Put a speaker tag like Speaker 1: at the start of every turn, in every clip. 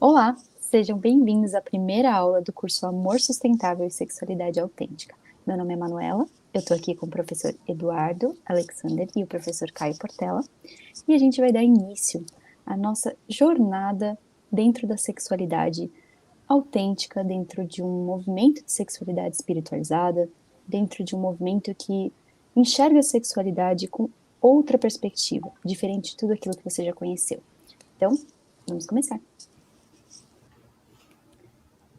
Speaker 1: Olá, sejam bem-vindos à primeira aula do curso Amor Sustentável e Sexualidade Autêntica. Meu nome é Manuela, eu estou aqui com o professor Eduardo Alexander e o professor Caio Portela, e a gente vai dar início à nossa jornada dentro da sexualidade autêntica, dentro de um movimento de sexualidade espiritualizada, dentro de um movimento que enxerga a sexualidade com outra perspectiva, diferente de tudo aquilo que você já conheceu. Então, vamos começar.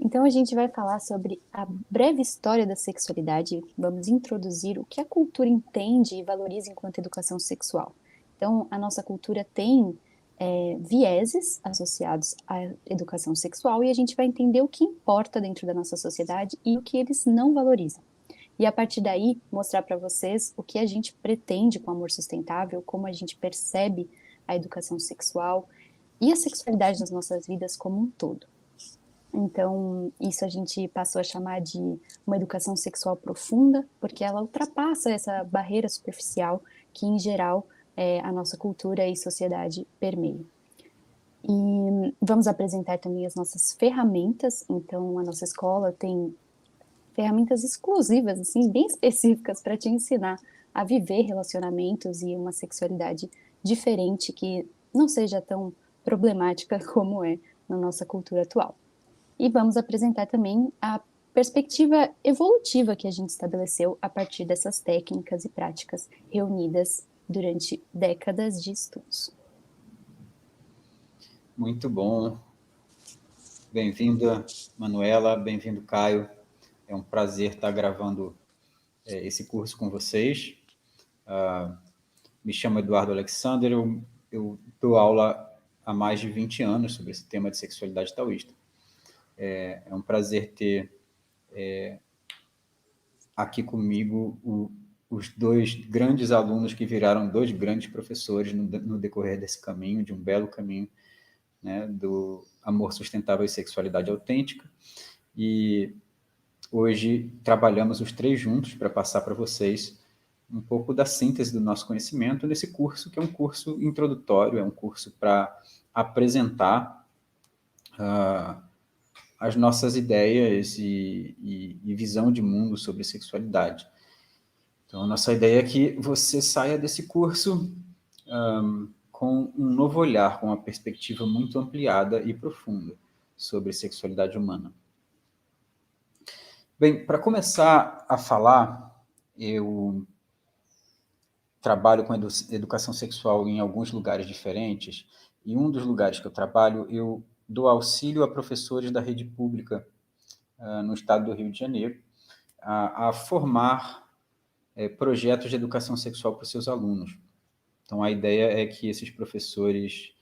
Speaker 1: Então, a gente vai falar sobre a breve história da sexualidade, vamos introduzir o que a cultura entende e valoriza enquanto educação sexual. Então, a nossa cultura tem vieses associados à educação sexual e a gente vai entender o que importa dentro da nossa sociedade e o que eles não valorizam. E a partir daí, mostrar para vocês o que a gente pretende com o amor sustentável, como a gente percebe a educação sexual e a sexualidade nas nossas vidas como um todo. Então, isso a gente passou a chamar de uma educação sexual profunda, porque ela ultrapassa essa barreira superficial que, em geral, a nossa cultura e sociedade permeia. E vamos apresentar também as nossas ferramentas. Então, a nossa escola tem ferramentas exclusivas, assim, bem específicas para te ensinar a viver relacionamentos e uma sexualidade diferente que não seja tão problemática como é na nossa cultura atual. E vamos apresentar também a perspectiva evolutiva que a gente estabeleceu a partir dessas técnicas e práticas reunidas durante décadas de estudos.
Speaker 2: Muito bom. Bem-vinda, Manuela, bem-vindo, Caio. É um prazer estar gravando esse curso com vocês. Me chamo Eduardo Alexander, eu dou aula há mais de 20 anos sobre esse tema de sexualidade taoísta. É um prazer ter aqui comigo os dois grandes alunos que viraram dois grandes professores no decorrer desse caminho, de um belo caminho, né, do amor sustentável e sexualidade autêntica. E hoje trabalhamos os três juntos para passar para vocês um pouco da síntese do nosso conhecimento nesse curso, que é um curso introdutório, é um curso para apresentar as nossas ideias e visão de mundo sobre sexualidade. Então, a nossa ideia é que você saia desse curso com um novo olhar, com uma perspectiva muito ampliada e profunda sobre sexualidade humana. Bem, para começar a falar, eu trabalho com educação sexual em alguns lugares diferentes, e um dos lugares que eu trabalho, eu dou auxílio a professores da rede pública no estado do Rio de Janeiro, a formar projetos de educação sexual para os seus alunos. Então, a ideia é que esses professores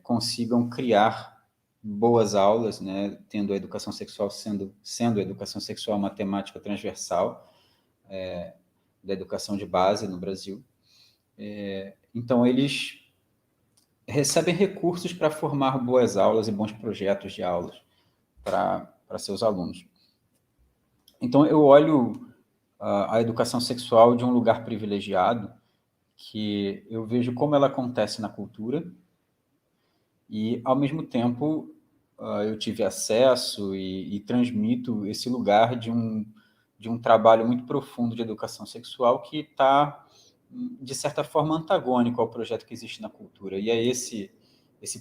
Speaker 2: consigam criar boas aulas, né, tendo a educação sexual sendo a educação sexual uma temática transversal da educação de base no Brasil. Então, eles recebem recursos para formar boas aulas e bons projetos de aulas para seus alunos. Então, eu olho a educação sexual de um lugar privilegiado, que eu vejo como ela acontece na cultura e, ao mesmo tempo, eu tive acesso e transmito esse lugar de um trabalho muito profundo de educação sexual que está, de certa forma, antagônico ao projeto que existe na cultura. E é esse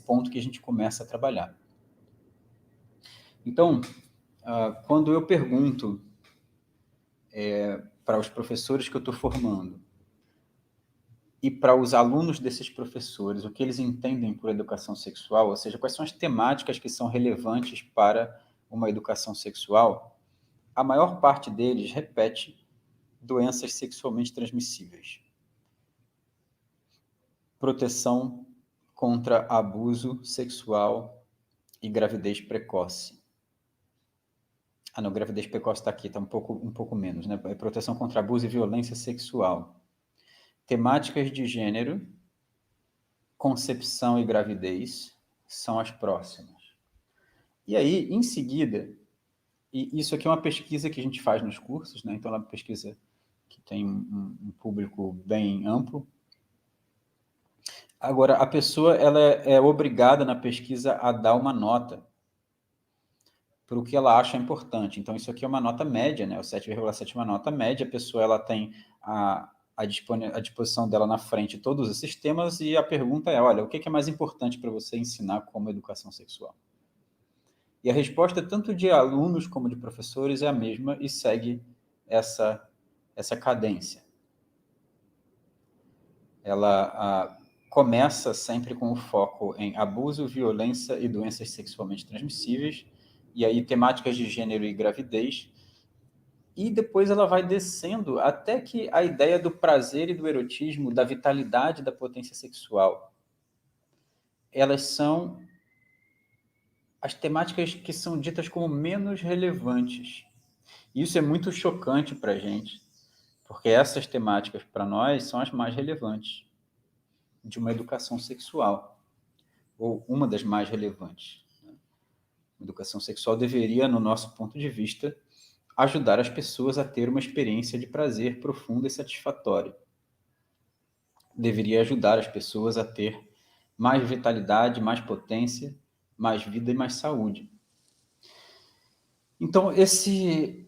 Speaker 2: ponto que a gente começa a trabalhar. Então, quando eu pergunto para os professores que eu estou formando e para os alunos desses professores o que eles entendem por educação sexual, ou seja, quais são as temáticas que são relevantes para uma educação sexual, a maior parte deles repete doenças sexualmente transmissíveis. Proteção contra abuso sexual e gravidez precoce. Não, gravidez precoce está aqui, está um pouco menos, né? Proteção contra abuso e violência sexual. Temáticas de gênero, concepção e gravidez são as próximas. E aí, em seguida, e isso aqui é uma pesquisa que a gente faz nos cursos, né? Então é uma pesquisa que tem um público bem amplo. Agora, a pessoa ela é obrigada na pesquisa a dar uma nota para o que ela acha importante. Então, isso aqui é uma nota média, né? O 7,7 é uma nota média. A pessoa ela tem à disposição dela na frente todos esses temas e a pergunta é, olha, o que é mais importante para você ensinar como educação sexual? E a resposta, tanto de alunos como de professores, é a mesma e segue essa cadência. Ela começa sempre com o foco em abuso, violência e doenças sexualmente transmissíveis, e aí temáticas de gênero e gravidez, e depois ela vai descendo até que a ideia do prazer e do erotismo, da vitalidade da potência sexual, elas são as temáticas que são ditas como menos relevantes. Isso é muito chocante para a gente, porque essas temáticas, para nós, são as mais relevantes de uma educação sexual, ou uma das mais relevantes. A educação sexual deveria, no nosso ponto de vista, ajudar as pessoas a ter uma experiência de prazer profunda e satisfatória. Deveria ajudar as pessoas a ter mais vitalidade, mais potência, mais vida e mais saúde. Então, esse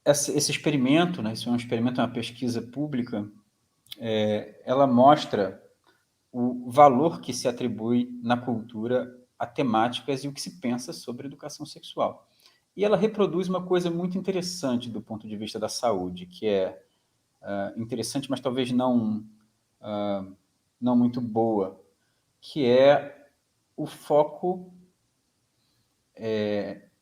Speaker 2: experimento, né, isso é um experimento, é uma pesquisa pública, ela mostra o valor que se atribui na cultura a temáticas e o que se pensa sobre educação sexual. E ela reproduz uma coisa muito interessante do ponto de vista da saúde, que é interessante, mas talvez não muito boa, que é o foco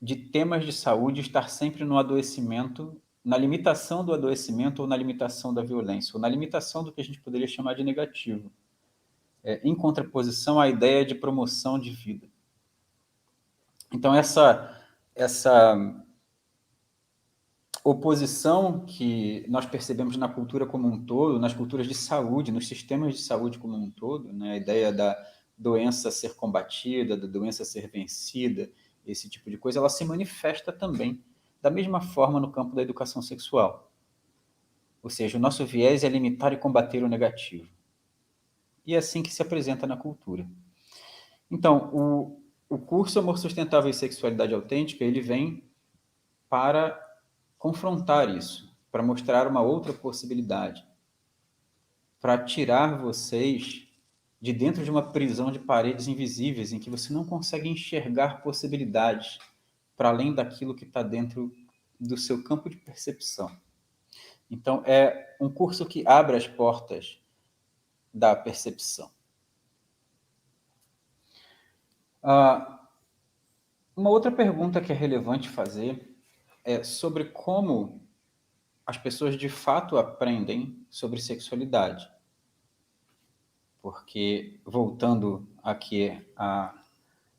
Speaker 2: de temas de saúde estar sempre no adoecimento, na limitação do adoecimento ou na limitação da violência, ou na limitação do que a gente poderia chamar de negativo, em contraposição à ideia de promoção de vida. Então, essa oposição que nós percebemos na cultura como um todo, nas culturas de saúde, nos sistemas de saúde como um todo, né? A ideia da doença ser combatida, da doença ser vencida, esse tipo de coisa, ela se manifesta também da mesma forma no campo da educação sexual. Ou seja, o nosso viés é limitar e combater o negativo. E é assim que se apresenta na cultura. Então, o curso Amor Sustentável e Sexualidade Autêntica, ele vem para confrontar isso, para mostrar uma outra possibilidade, para tirar vocês de dentro de uma prisão de paredes invisíveis em que você não consegue enxergar possibilidades para além daquilo que está dentro do seu campo de percepção. Então, é um curso que abre as portas da percepção. Uma outra pergunta que é relevante fazer é sobre como as pessoas de fato aprendem sobre sexualidade. Porque, voltando aqui a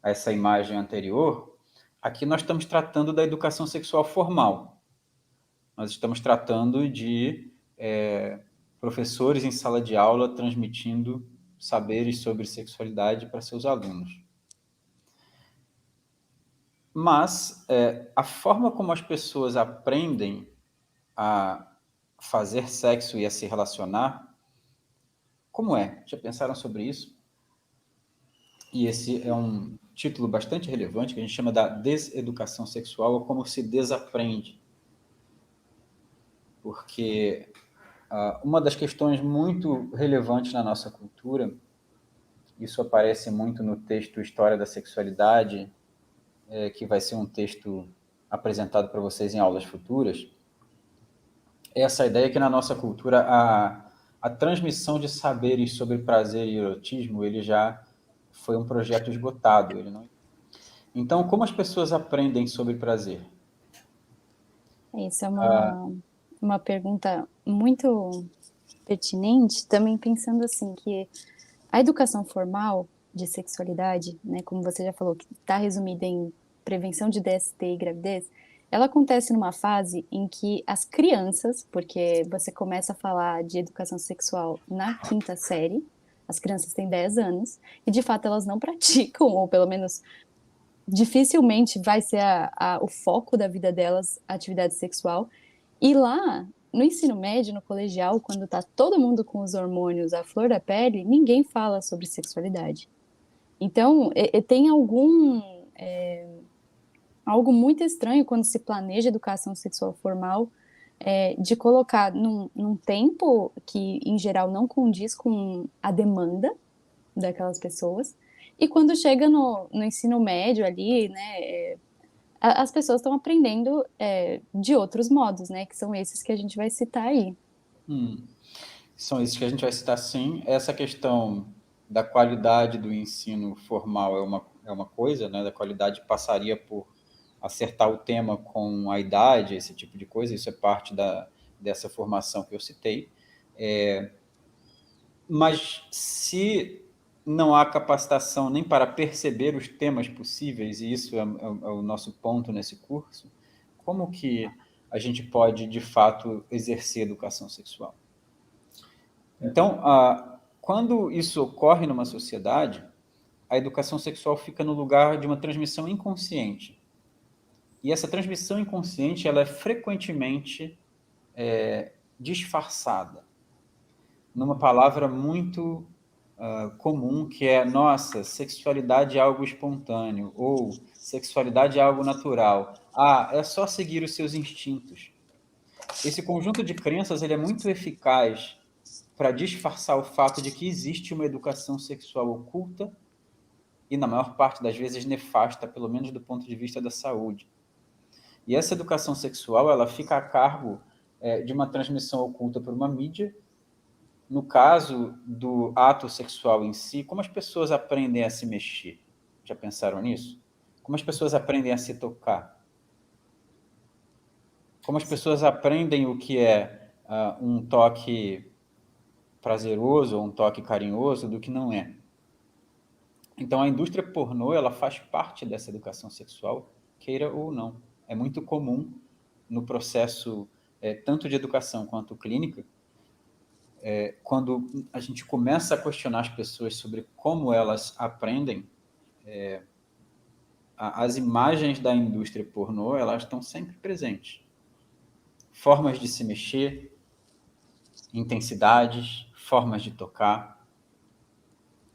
Speaker 2: essa imagem anterior, aqui nós estamos tratando da educação sexual formal. Nós estamos tratando de professores em sala de aula transmitindo saberes sobre sexualidade para seus alunos. Mas a forma como as pessoas aprendem a fazer sexo e a se relacionar, como é? Já pensaram sobre isso? E esse é um título bastante relevante, que a gente chama da deseducação sexual, ou como se desaprende. Porque uma das questões muito relevantes na nossa cultura, isso aparece muito no texto História da Sexualidade, que vai ser um texto apresentado para vocês em aulas futuras, é essa ideia que na nossa cultura a transmissão de saberes sobre prazer e erotismo, ele já foi um projeto esgotado. Ele não... Então, como as pessoas aprendem sobre prazer?
Speaker 1: Isso é uma pergunta muito pertinente, também pensando assim que a educação formal de sexualidade, né, como você já falou, que está resumida em prevenção de DST e gravidez, ela acontece numa fase em que as crianças, porque você começa a falar de educação sexual na quinta série, as crianças têm 10 anos, e de fato elas não praticam, ou pelo menos dificilmente vai ser o foco da vida delas a atividade sexual. E lá no ensino médio, no colegial, quando tá todo mundo com os hormônios à flor da pele, ninguém fala sobre sexualidade. Então, tem algo muito estranho quando se planeja educação sexual formal, de colocar num tempo que, em geral, não condiz com a demanda daquelas pessoas, e quando chega no ensino médio ali, né, as pessoas estão aprendendo de outros modos, né, que são esses que a gente vai citar aí.
Speaker 2: São esses que a gente vai citar, sim. Essa questão da qualidade do ensino formal é uma coisa, né? Da qualidade passaria por acertar o tema com a idade, esse tipo de coisa. Isso é parte dessa formação que eu citei. Mas se não há capacitação nem para perceber os temas possíveis, e isso é o nosso ponto nesse curso, como que a gente pode, de fato, exercer educação sexual? Então, quando isso ocorre numa sociedade, a educação sexual fica no lugar de uma transmissão inconsciente. E essa transmissão inconsciente ela é frequentemente disfarçada, numa palavra muito comum, que é, nossa, sexualidade é algo espontâneo, ou sexualidade é algo natural. Ah, é só seguir os seus instintos. Esse conjunto de crenças ele é muito eficaz para disfarçar o fato de que existe uma educação sexual oculta e, na maior parte das vezes, nefasta, pelo menos do ponto de vista da saúde. E essa educação sexual ela fica a cargo de uma transmissão oculta por uma mídia. No caso do ato sexual em si, como as pessoas aprendem a se mexer? Já pensaram nisso? Como as pessoas aprendem a se tocar? Como as pessoas aprendem o que é um toque prazeroso ou um toque carinhoso do que não é? Então, a indústria pornô ela faz parte dessa educação sexual, queira ou não. É muito comum no processo tanto de educação quanto clínica, quando a gente começa a questionar as pessoas sobre como elas aprendem, as imagens da indústria pornô elas estão sempre presentes. Formas de se mexer, intensidades, formas de tocar.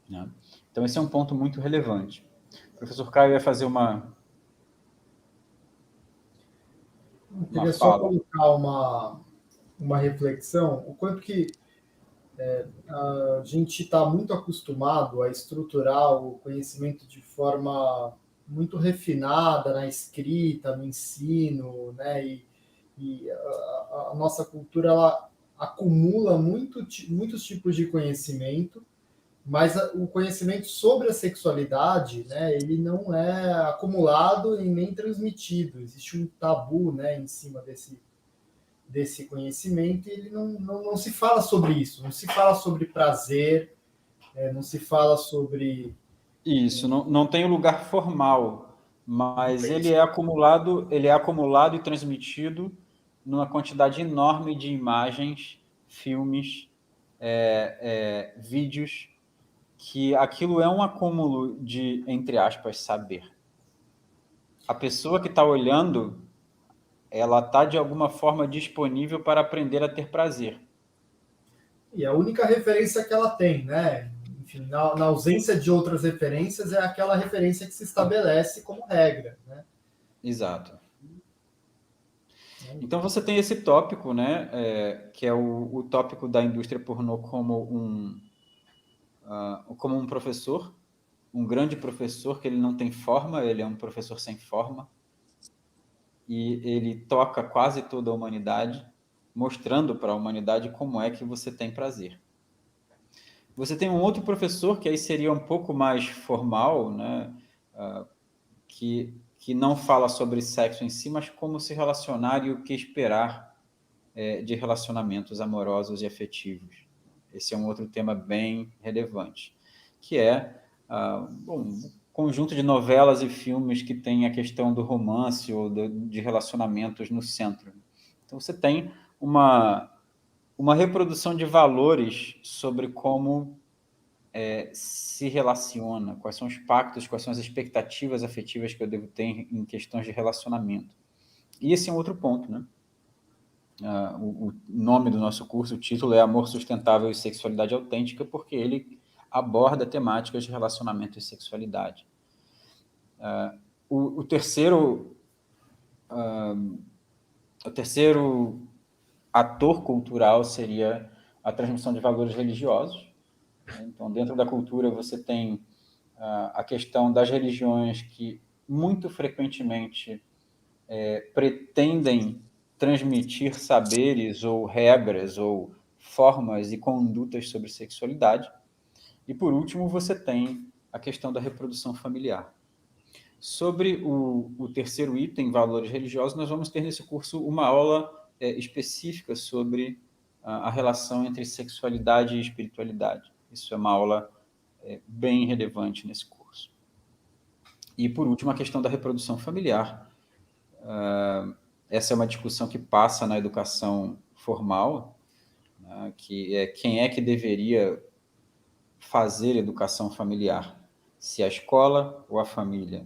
Speaker 2: Né? Então, esse é um ponto muito relevante. O professor Caio ia fazer
Speaker 3: Eu
Speaker 2: uma
Speaker 3: queria só
Speaker 2: fala.
Speaker 3: colocar uma reflexão, o quanto que a gente está muito acostumado a estruturar o conhecimento de forma muito refinada na escrita, no ensino, né? E a nossa cultura ela acumula muitos tipos de conhecimento, mas o conhecimento sobre a sexualidade, né, ele não é acumulado e nem transmitido. Existe um tabu, né, em cima desse conhecimento, e ele não se fala sobre isso, não se fala sobre prazer, não se fala sobre.
Speaker 2: Isso, não tem um lugar formal, mas ele é acumulado e transmitido numa quantidade enorme de imagens, filmes, vídeos, que aquilo é um acúmulo de, entre aspas, saber. A pessoa que está olhando, ela está de alguma forma disponível para aprender a ter prazer.
Speaker 3: E a única referência que ela tem, né? Enfim, na ausência de outras referências, é aquela referência que se estabelece como regra, né?
Speaker 2: Exato. Então você tem esse tópico, né, que é o tópico da indústria pornô como um professor, um grande professor que ele não tem forma, ele é um professor sem forma, e ele toca quase toda a humanidade, mostrando para a humanidade como é que você tem prazer. Você tem um outro professor que aí seria um pouco mais formal, né, que não fala sobre sexo em si, mas como se relacionar e o que esperar de relacionamentos amorosos e afetivos. Esse é um outro tema bem relevante, que é um conjunto de novelas e filmes que tem a questão do romance ou de relacionamentos no centro. Então, você tem uma reprodução de valores sobre como se relaciona, quais são os pactos, quais são as expectativas afetivas que eu devo ter em questões de relacionamento. E esse é um outro ponto, né? o nome do nosso curso, o título é Amor Sustentável e Sexualidade Autêntica, porque ele aborda temáticas de relacionamento e sexualidade. O terceiro ator cultural seria a transmissão de valores religiosos. Então, dentro da cultura, você tem a questão das religiões que muito frequentemente pretendem transmitir saberes ou regras ou formas e condutas sobre sexualidade. E, por último, você tem a questão da reprodução familiar. Sobre o terceiro item, valores religiosos, nós vamos ter nesse curso uma aula específica sobre a relação entre sexualidade e espiritualidade. Isso é uma aula bem relevante nesse curso. E, por último, a questão da reprodução familiar. Essa é uma discussão que passa na educação formal, né, que é quem é que deveria fazer educação familiar, se a escola ou a família.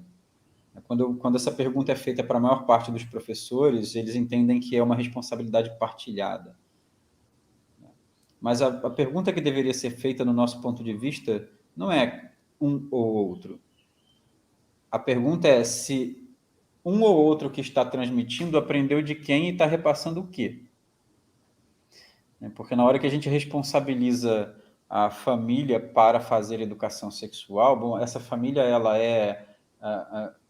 Speaker 2: Quando essa pergunta é feita para a maior parte dos professores, eles entendem que é uma responsabilidade partilhada. Mas a pergunta que deveria ser feita, no nosso ponto de vista, não é um ou outro. A pergunta é se um ou outro que está transmitindo aprendeu de quem e está repassando o quê. Porque na hora que a gente responsabiliza a família para fazer educação sexual, bom, essa família ela é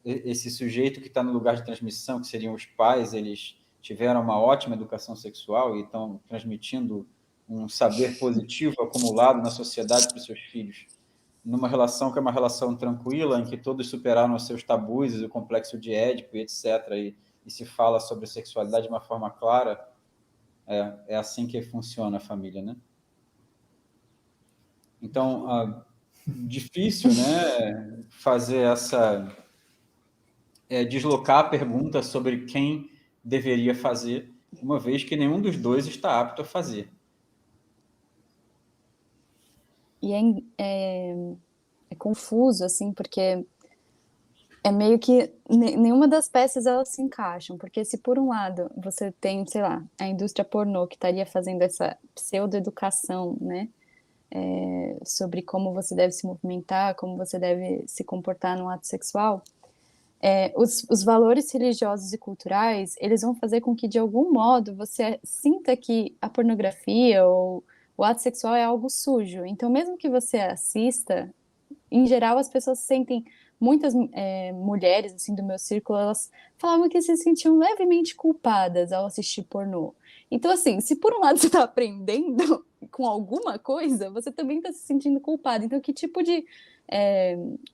Speaker 2: esse sujeito que está no lugar de transmissão, que seriam os pais, eles tiveram uma ótima educação sexual e estão transmitindo um saber positivo acumulado na sociedade para os seus filhos, numa relação que é uma relação tranquila, em que todos superaram os seus tabus, o complexo de Édipo, e etc., e se fala sobre sexualidade de uma forma clara. É assim que funciona a família, né? Então, difícil, né, fazer deslocar a pergunta sobre quem deveria fazer, uma vez que nenhum dos dois está apto a fazer.
Speaker 1: E é confuso, assim, porque é meio que nenhuma das peças elas se encaixam, porque se por um lado você tem, sei lá, a indústria pornô que estaria fazendo essa pseudoeducação, né, sobre como você deve se movimentar, como você deve se comportar no ato sexual, os valores religiosos e culturais, eles vão fazer com que, de algum modo, você sinta que a pornografia ou o ato sexual é algo sujo. Então, mesmo que você assista, em geral, as pessoas se sentem, muitas mulheres, assim, do meu círculo, elas falavam que se sentiam levemente culpadas ao assistir pornô. Então, assim, se por um lado você está aprendendo com alguma coisa, você também está se sentindo culpado. Então, que tipo de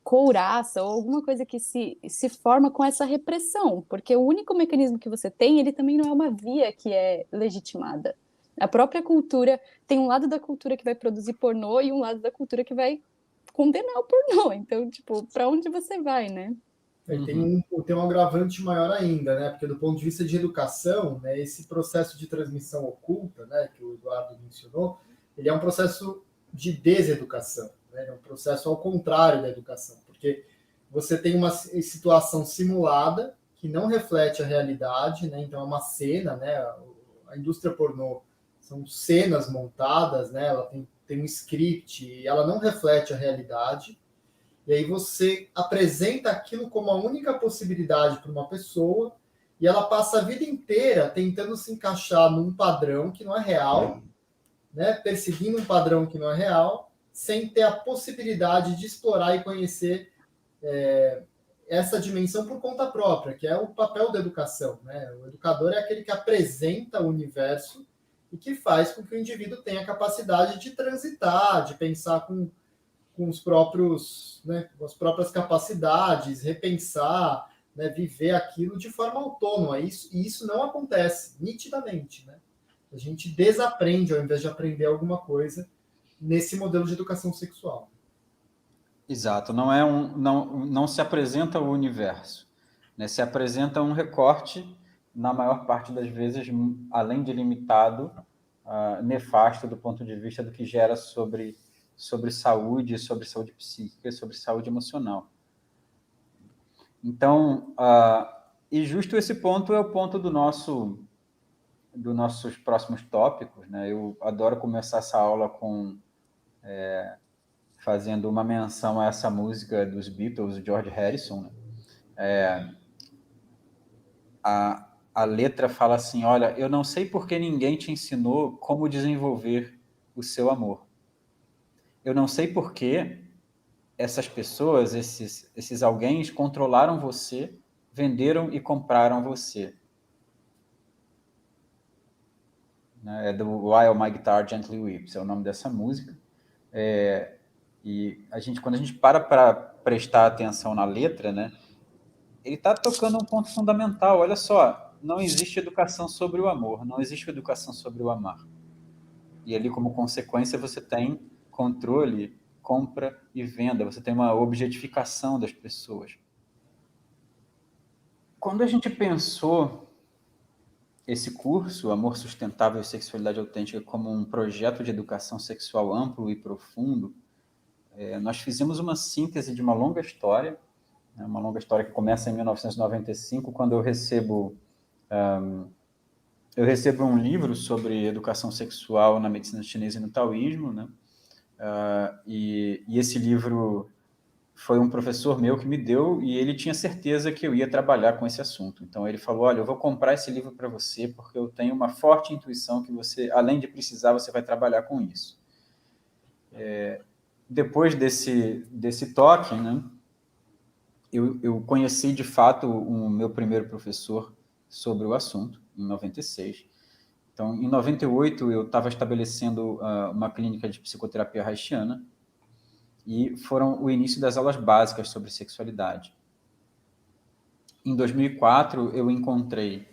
Speaker 1: couraça ou alguma coisa que se forma com essa repressão? Porque o único mecanismo que você tem, ele também não é uma via que é legitimada. A própria cultura, tem um lado da cultura que vai produzir pornô e um lado da cultura que vai condenar o pornô. Então, tipo, para onde você vai, né?
Speaker 3: Tem um agravante maior ainda, né? Porque do ponto de vista de educação, né, esse processo de transmissão oculta, né, que o Eduardo mencionou, ele é um processo de deseducação, né? É um processo ao contrário da educação, porque você tem uma situação simulada que não reflete a realidade, né? Então é uma cena, né? A indústria pornô são cenas montadas, né? Ela tem um script e ela não reflete a realidade. E aí você apresenta aquilo como a única possibilidade para uma pessoa e ela passa a vida inteira tentando se encaixar num padrão que não é real, né? Perseguindo um padrão que não é real, sem ter a possibilidade de explorar e conhecer essa dimensão por conta própria, que é o papel da educação, né? O educador é aquele que apresenta o universo e que faz com que o indivíduo tenha a capacidade de transitar, de pensar com os próprios, né, com as próprias capacidades, repensar, né, viver aquilo de forma autônoma. E isso não acontece nitidamente, né? A gente desaprende ao invés de aprender alguma coisa nesse modelo de educação sexual.
Speaker 2: Exato, não se apresenta o universo, né? Se apresenta um recorte, na maior parte das vezes, além de limitado, nefasto do ponto de vista do que gera sobre saúde psíquica e sobre saúde emocional. Então, e justo esse ponto é o ponto do nosso dos nossos próximos tópicos, né? Eu adoro começar essa aula fazendo uma menção a essa música dos Beatles, George Harrison, né? A letra fala assim: olha, eu não sei por que ninguém te ensinou como desenvolver o seu amor. Eu não sei por que essas pessoas, esses alguém, controlaram você, venderam e compraram você. É do While My Guitar Gently Weeps, é o nome dessa música. E quando a gente para prestar atenção na letra, né, ele está tocando um ponto fundamental. Olha só, não existe educação sobre o amor, não existe educação sobre o amar. E ali, como consequência, você tem controle, compra e venda, você tem uma objetificação das pessoas. Quando a gente pensou esse curso, Amor Sustentável e Sexualidade Autêntica, como um projeto de educação sexual amplo e profundo, nós fizemos uma síntese de uma longa história que começa em 1995, quando eu recebo um livro sobre educação sexual na medicina chinesa e no taoísmo, né? E esse livro foi um professor meu que me deu, e ele tinha certeza que eu ia trabalhar com esse assunto. Então ele falou: olha, eu vou comprar esse livro para você, porque eu tenho uma forte intuição que você, além de precisar, você vai trabalhar com isso. Depois desse toque, né, eu conheci de fato o meu primeiro professor sobre o assunto, em 96. Então, em 98, eu estava estabelecendo uma clínica de psicoterapia haitiana, e foram o início das aulas básicas sobre sexualidade. Em 2004, eu encontrei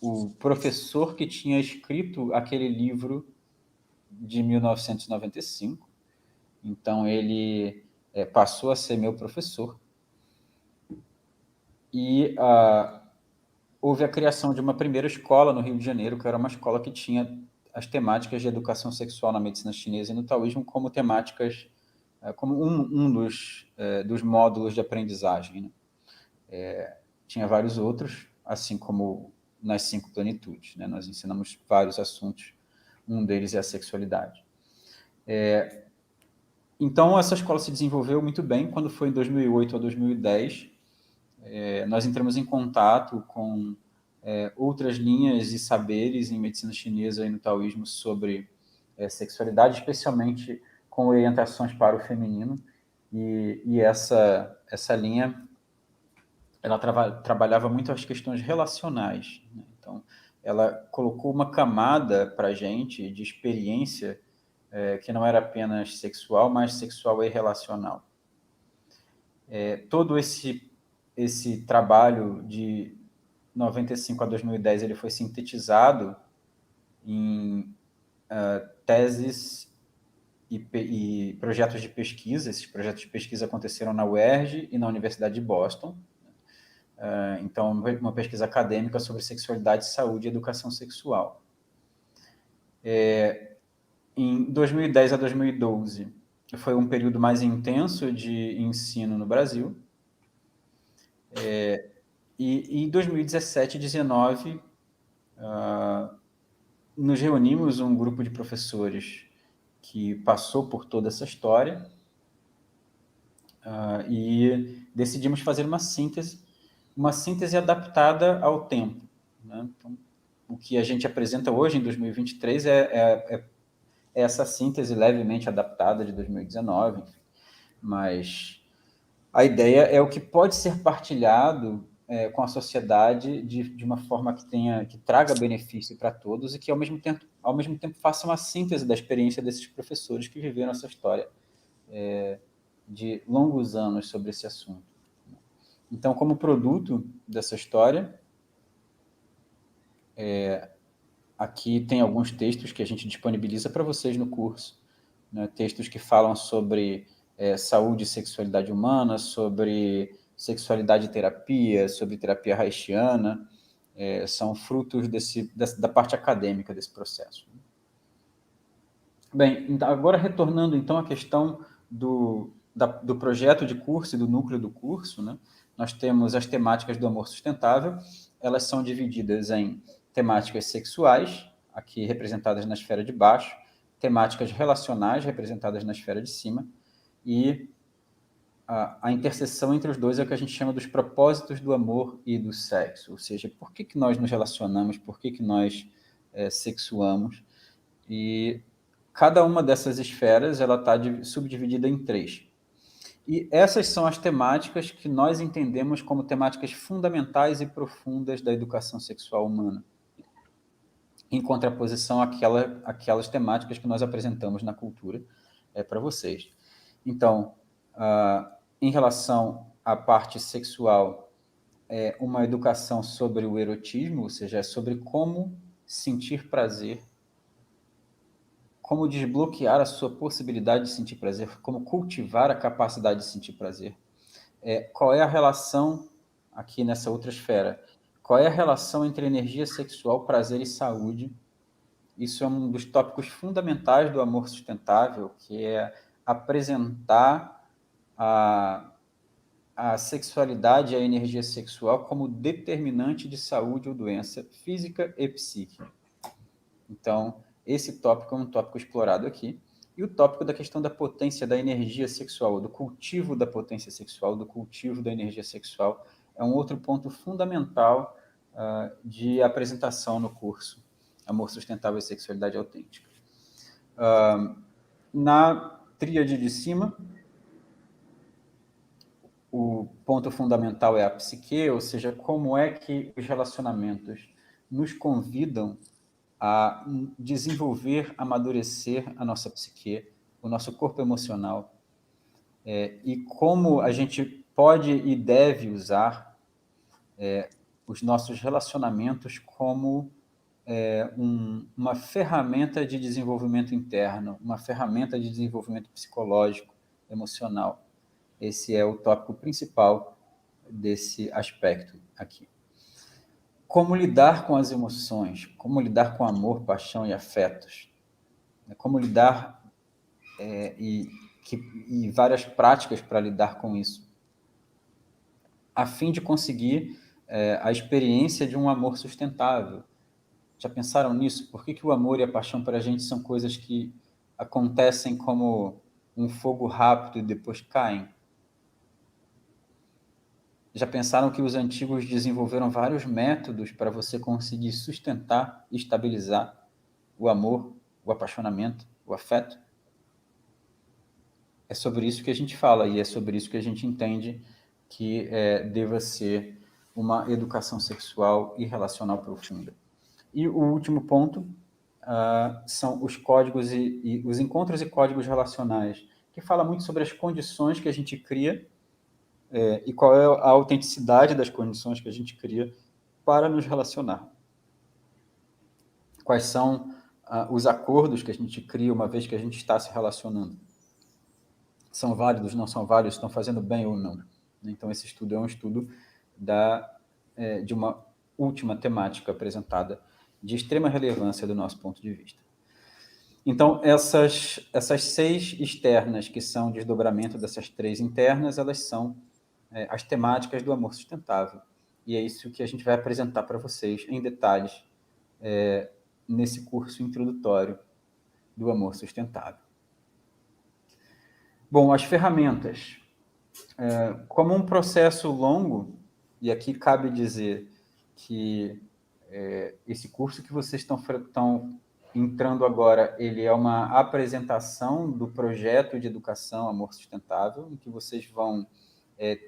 Speaker 2: o professor que tinha escrito aquele livro de 1995. Então, ele passou a ser meu professor. E houve a criação de uma primeira escola no Rio de Janeiro, que era uma escola que tinha as temáticas de educação sexual na medicina chinesa e no taoísmo como temáticas, como um dos módulos de aprendizagem, né? Tinha vários outros, assim como nas 5 plenitudes, né? Nós ensinamos vários assuntos, um deles é a sexualidade. Então, essa escola se desenvolveu muito bem. Quando foi em 2008 a 2010, nós entramos em contato com outras linhas e saberes em medicina chinesa e no taoísmo sobre sexualidade, especialmente com orientações para o feminino, e essa linha ela trabalhava muito as questões relacionais, né? Então, ela colocou uma camada para a gente de experiência que não era apenas sexual, mas sexual e relacional. Todo esse trabalho de 95 a 2010 ele foi sintetizado em teses e projetos de pesquisa. Esses projetos de pesquisa aconteceram na UERJ e na Universidade de Boston. Então, uma pesquisa acadêmica sobre sexualidade, saúde e educação sexual. Em 2010 a 2012, foi um período mais intenso de ensino no Brasil. E em 2017 e 2019, nos reunimos um grupo de professores que passou por toda essa história e decidimos fazer uma síntese adaptada ao tempo, né? Então, o que a gente apresenta hoje, em 2023, é essa síntese levemente adaptada de 2019, mas a ideia é o que pode ser partilhado com a sociedade de uma forma que traga benefício para todos e que, ao mesmo tempo, faça uma síntese da experiência desses professores que viveram essa história de longos anos sobre esse assunto. Então, como produto dessa história, aqui tem alguns textos que a gente disponibiliza para vocês no curso, né? Textos que falam sobre saúde e sexualidade humana, sobre sexualidade e terapia, sobre terapia haitiana, são frutos da parte acadêmica desse processo. Bem, então, agora retornando então à questão do projeto de curso e do núcleo do curso, né? Nós temos as temáticas do amor sustentável. Elas são divididas em temáticas sexuais, aqui representadas na esfera de baixo, temáticas relacionais, representadas na esfera de cima, e a interseção entre os dois é o que a gente chama dos propósitos do amor e do sexo, ou seja, por que nós nos relacionamos, por que nós sexuamos, e cada uma dessas esferas ela está subdividida em 3. E essas são as temáticas que nós entendemos como temáticas fundamentais e profundas da educação sexual humana, em contraposição àquelas temáticas que nós apresentamos na cultura para vocês. Então, em relação à parte sexual, é uma educação sobre o erotismo, ou seja, é sobre como sentir prazer, como desbloquear a sua possibilidade de sentir prazer, como cultivar a capacidade de sentir prazer. Qual é a relação, aqui nessa outra esfera, qual é a relação entre energia sexual, prazer e saúde? Isso é um dos tópicos fundamentais do amor sustentável, que é apresentar a sexualidade e a energia sexual como determinante de saúde ou doença física e psíquica. Então, esse tópico é um tópico explorado aqui. E o tópico da questão da potência da energia sexual, do cultivo da potência sexual, do cultivo da energia sexual, é um outro ponto fundamental de apresentação no curso Amor Sustentável e Sexualidade Autêntica. Na tríade de cima, o ponto fundamental é a psique, ou seja, como é que os relacionamentos nos convidam a desenvolver, amadurecer a nossa psique, o nosso corpo emocional, e como a gente pode e deve usar os nossos relacionamentos como uma ferramenta de desenvolvimento interno, uma ferramenta de desenvolvimento psicológico, emocional. Esse é o tópico principal desse aspecto aqui. Como lidar com as emoções, como lidar com amor, paixão e afetos, como lidar e várias práticas para lidar com isso, a fim de conseguir a experiência de um amor sustentável. Já pensaram nisso? Por que o amor e a paixão para a gente são coisas que acontecem como um fogo rápido e depois caem? Já pensaram que os antigos desenvolveram vários métodos para você conseguir sustentar e estabilizar o amor, o apaixonamento, o afeto? É sobre isso que a gente fala e é sobre isso que a gente entende que deva ser uma educação sexual e relacional profunda. E o último ponto são os códigos e os encontros e códigos relacionais, que fala muito sobre as condições que a gente cria e qual é a autenticidade das condições que a gente cria para nos relacionar. Quais são os acordos que a gente cria uma vez que a gente está se relacionando? São válidos, não são válidos, estão fazendo bem ou não? Então, esse estudo é um estudo de uma última temática apresentada de extrema relevância do nosso ponto de vista. Então, essas 6 externas, que são desdobramento dessas 3 internas, elas são as temáticas do amor sustentável. E é isso que a gente vai apresentar para vocês em detalhes nesse curso introdutório do amor sustentável. Bom, as ferramentas. Como um processo longo, e aqui cabe dizer que esse curso que vocês estão entrando agora, ele é uma apresentação do projeto de educação Amor Sustentável, em que vocês vão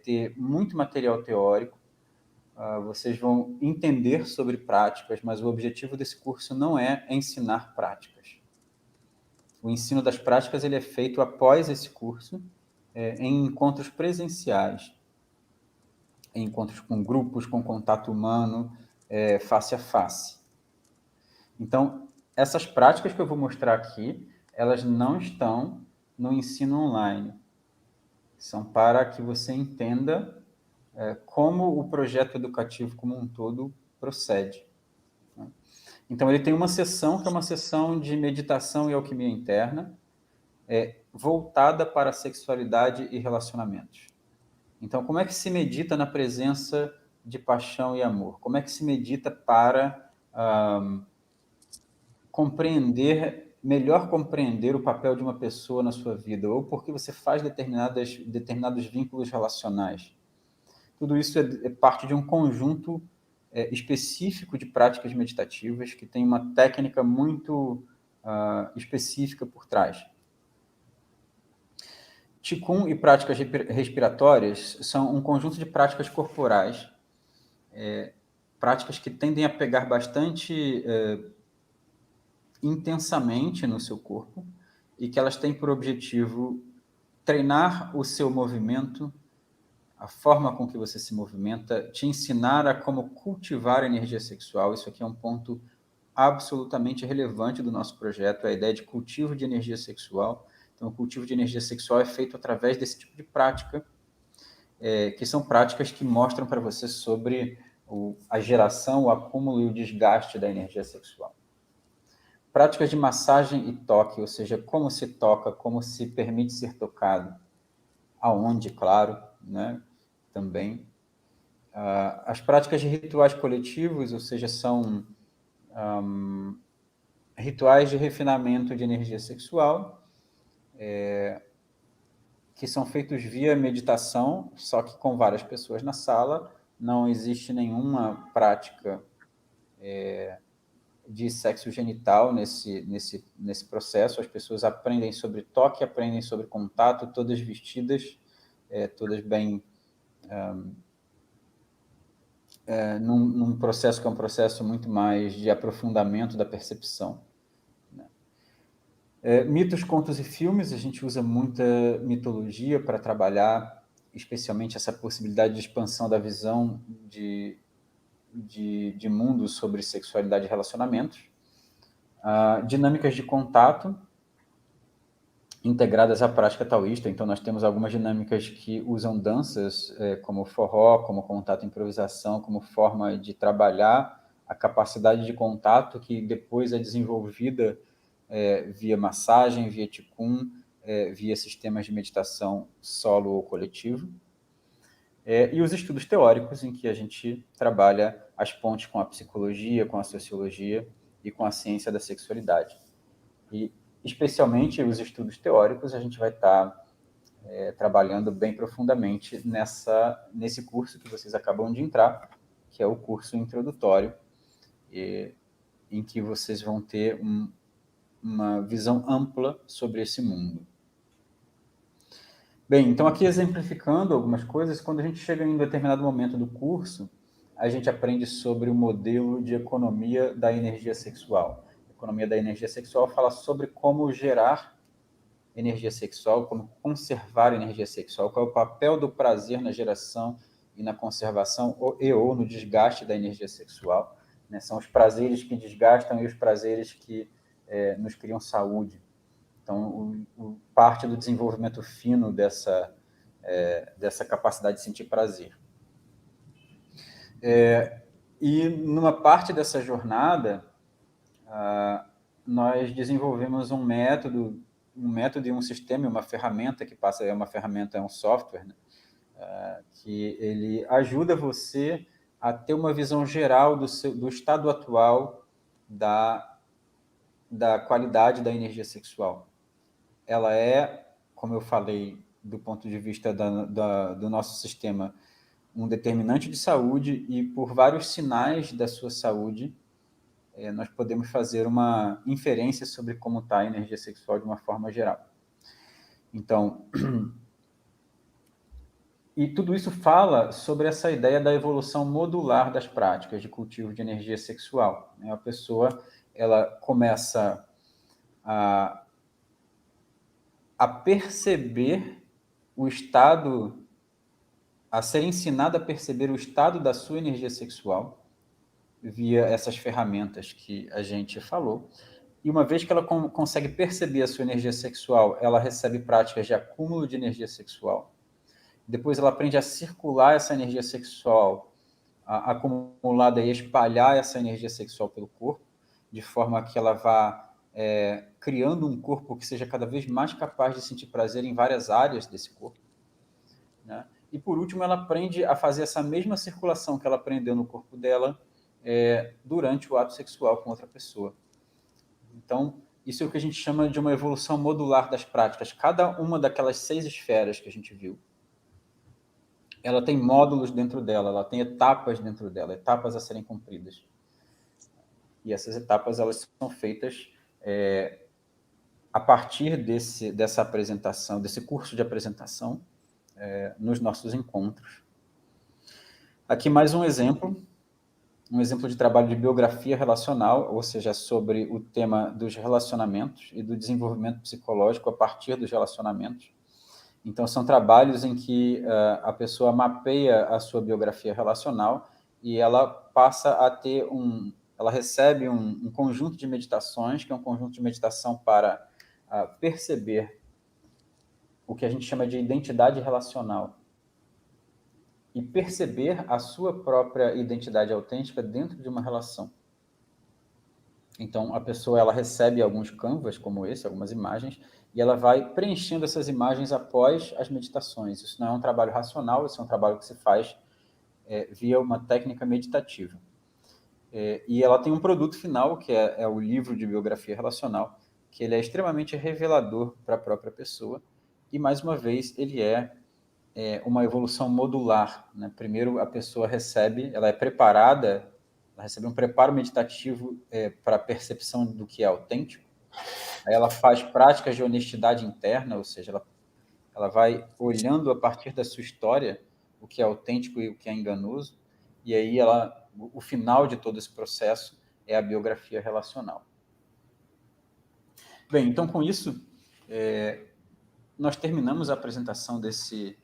Speaker 2: ter muito material teórico, vocês vão entender sobre práticas, mas o objetivo desse curso não é ensinar práticas. O ensino das práticas ele é feito após esse curso, em encontros presenciais, em encontros com grupos, com contato humano, face a face. Então, essas práticas que eu vou mostrar aqui, elas não estão no ensino online. São para que você entenda como o projeto educativo como um todo procede. Então, ele tem uma sessão que é uma sessão de meditação e alquimia interna, voltada para a sexualidade e relacionamentos. Então, como é que se medita na presença de paixão e amor? Como é que se medita para melhor compreender o papel de uma pessoa na sua vida, ou porque você faz determinados vínculos relacionais. Tudo isso é parte de um conjunto específico de práticas meditativas que tem uma técnica muito específica por trás. Qigong e práticas respiratórias são um conjunto de práticas corporais, práticas que tendem a pegar bastante intensamente no seu corpo e que elas têm por objetivo treinar o seu movimento, a forma com que você se movimenta, te ensinar a como cultivar a energia sexual. Isso aqui é um ponto absolutamente relevante do nosso projeto, a ideia de cultivo de energia sexual. Então, o cultivo de energia sexual é feito através desse tipo de prática, que são práticas que mostram para você sobre a geração, o acúmulo e o desgaste da energia sexual. Práticas de massagem e toque, ou seja, como se toca, como se permite ser tocado, aonde, claro, né? Também. As práticas de rituais coletivos, ou seja, são rituais de refinamento de energia sexual, que são feitos via meditação, só que com várias pessoas na sala. Não existe nenhuma prática de sexo genital nesse processo. As pessoas aprendem sobre toque, aprendem sobre contato, todas vestidas, todas bem... num processo que é um processo muito mais de aprofundamento da percepção. Mitos, contos e filmes, a gente usa muita mitologia para trabalhar, especialmente essa possibilidade de expansão da visão de mundo sobre sexualidade e relacionamentos. Dinâmicas de contato integradas à prática taoísta. Então, nós temos algumas dinâmicas que usam danças, como forró, como contato e improvisação, como forma de trabalhar a capacidade de contato que depois é desenvolvida via massagem, via Qigong, via sistemas de meditação solo ou coletivo. E os estudos teóricos, em que a gente trabalha as pontes com a psicologia, com a sociologia e com a ciência da sexualidade. E, especialmente, os estudos teóricos, a gente vai estar trabalhando bem profundamente nesse curso que vocês acabam de entrar, que é o curso introdutório, em que vocês vão ter uma visão ampla sobre esse mundo. Bem, então aqui exemplificando algumas coisas, quando a gente chega em um determinado momento do curso, a gente aprende sobre o modelo de economia da energia sexual. A economia da energia sexual fala sobre como gerar energia sexual, como conservar energia sexual, qual é o papel do prazer na geração e na conservação ou no desgaste da energia sexual. Né? São os prazeres que desgastam e os prazeres que nos criam saúde. Então, parte do desenvolvimento fino dessa capacidade de sentir prazer. E numa parte dessa jornada, nós desenvolvemos um método e um sistema, uma ferramenta que passa, é um software, né? Que ele ajuda você a ter uma visão geral do estado atual da qualidade da energia sexual. Ela como eu falei, do ponto de vista do nosso sistema, um determinante de saúde, e por vários sinais da sua saúde, nós podemos fazer uma inferência sobre como está a energia sexual de uma forma geral. Então, e tudo isso fala sobre essa ideia da evolução modular das práticas de cultivo de energia sexual. A pessoa ela começa a perceber o estado, a ser ensinada a perceber o estado da sua energia sexual via essas ferramentas que a gente falou. E uma vez que ela consegue perceber a sua energia sexual, ela recebe práticas de acúmulo de energia sexual. Depois ela aprende a circular essa energia sexual acumulada e espalhar essa energia sexual pelo corpo, de forma que ela vá criando um corpo que seja cada vez mais capaz de sentir prazer em várias áreas desse corpo. Né? E, por último, ela aprende a fazer essa mesma circulação que ela aprendeu no corpo dela durante o ato sexual com outra pessoa. Então, isso é o que a gente chama de uma evolução modular das práticas. Cada uma daquelas 6 esferas que a gente viu, ela tem módulos dentro dela, ela tem etapas dentro dela, etapas a serem cumpridas. E essas etapas, elas são feitas a partir dessa apresentação, desse curso de apresentação, nos nossos encontros. Aqui mais um exemplo de trabalho de biografia relacional, ou seja, sobre o tema dos relacionamentos e do desenvolvimento psicológico a partir dos relacionamentos. Então, são trabalhos em que a pessoa mapeia a sua biografia relacional e ela passa a ter ela recebe um conjunto de meditações, que é um conjunto de meditação para perceber o que a gente chama de identidade relacional e perceber a sua própria identidade autêntica dentro de uma relação. Então, a pessoa ela recebe alguns canvas como esse, algumas imagens, e ela vai preenchendo essas imagens após as meditações. Isso não é um trabalho racional, isso é um trabalho que se faz via uma técnica meditativa. E ela tem um produto final, que é o livro de biografia relacional, que ele é extremamente revelador para a própria pessoa, e, mais uma vez, ele é uma evolução modular, né? Primeiro, a pessoa ela é preparada, ela recebe um preparo meditativo para a percepção do que é autêntico. Aí ela faz práticas de honestidade interna, ou seja, ela vai olhando a partir da sua história o que é autêntico e o que é enganoso, e aí o final de todo esse processo é a biografia relacional. Bem, então com isso, nós terminamos a apresentação desse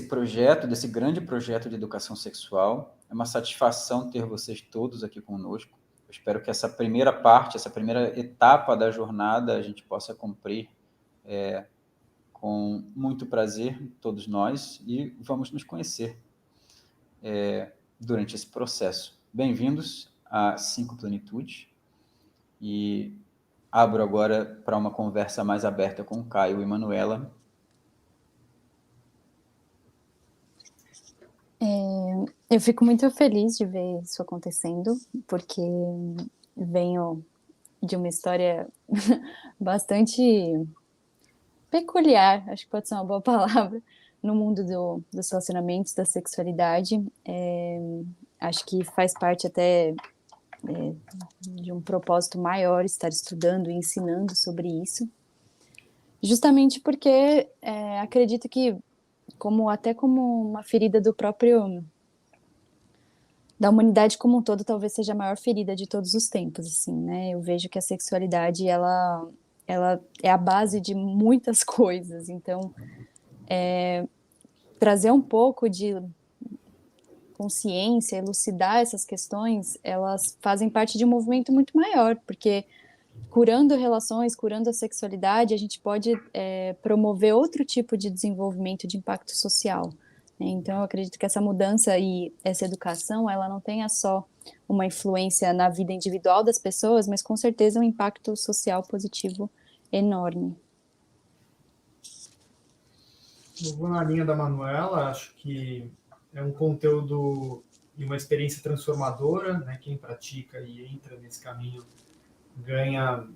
Speaker 2: projeto, desse grande projeto de educação sexual. É uma satisfação ter vocês todos aqui conosco. Eu espero que essa primeira parte, essa primeira etapa da jornada, a gente possa cumprir com muito prazer, todos nós, e vamos nos conhecer durante esse processo. Bem-vindos a 5 Plenitudes, e abro agora para uma conversa mais aberta com Caio e Manuela.
Speaker 1: Eu fico muito feliz de ver isso acontecendo, porque venho de uma história bastante peculiar, acho que pode ser uma boa palavra, no mundo dos relacionamentos, da sexualidade. Acho que faz parte até de um propósito maior estar estudando e ensinando sobre isso, justamente porque acredito que até como uma ferida da humanidade como um todo, talvez seja a maior ferida de todos os tempos, assim, né? Eu vejo que a sexualidade, ela é a base de muitas coisas, então trazer um pouco de consciência, elucidar essas questões, elas fazem parte de um movimento muito maior, porque curando relações, curando a sexualidade, a gente pode promover outro tipo de desenvolvimento de impacto social. Então, eu acredito que essa mudança e essa educação, ela não tenha só uma influência na vida individual das pessoas, mas com certeza um impacto social positivo enorme.
Speaker 3: Eu vou na linha da Manuela, acho que é um conteúdo e uma experiência transformadora, né? Quem pratica e entra nesse caminho ganha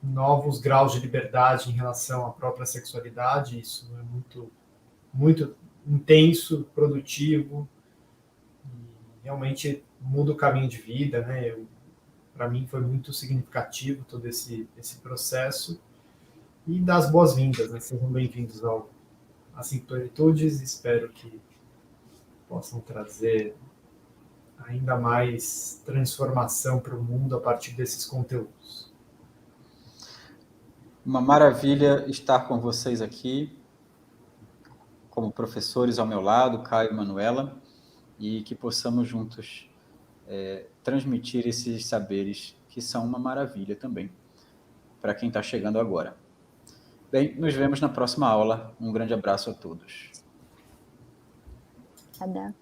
Speaker 3: novos graus de liberdade em relação à própria sexualidade. Isso é muito, muito intenso, produtivo, e realmente muda o caminho de vida, né? Para mim foi muito significativo todo esse processo, e dar as boas-vindas, né? Sejam bem-vindos às 5 Plenitudes. Espero que possam trazer ainda mais transformação para o mundo a partir desses conteúdos.
Speaker 2: Uma maravilha estar com vocês aqui, como professores ao meu lado, Caio e Manuela, e que possamos juntos transmitir esses saberes que são uma maravilha também para quem está chegando agora. Bem, nos vemos na próxima aula. Um grande abraço a todos.
Speaker 1: Tá.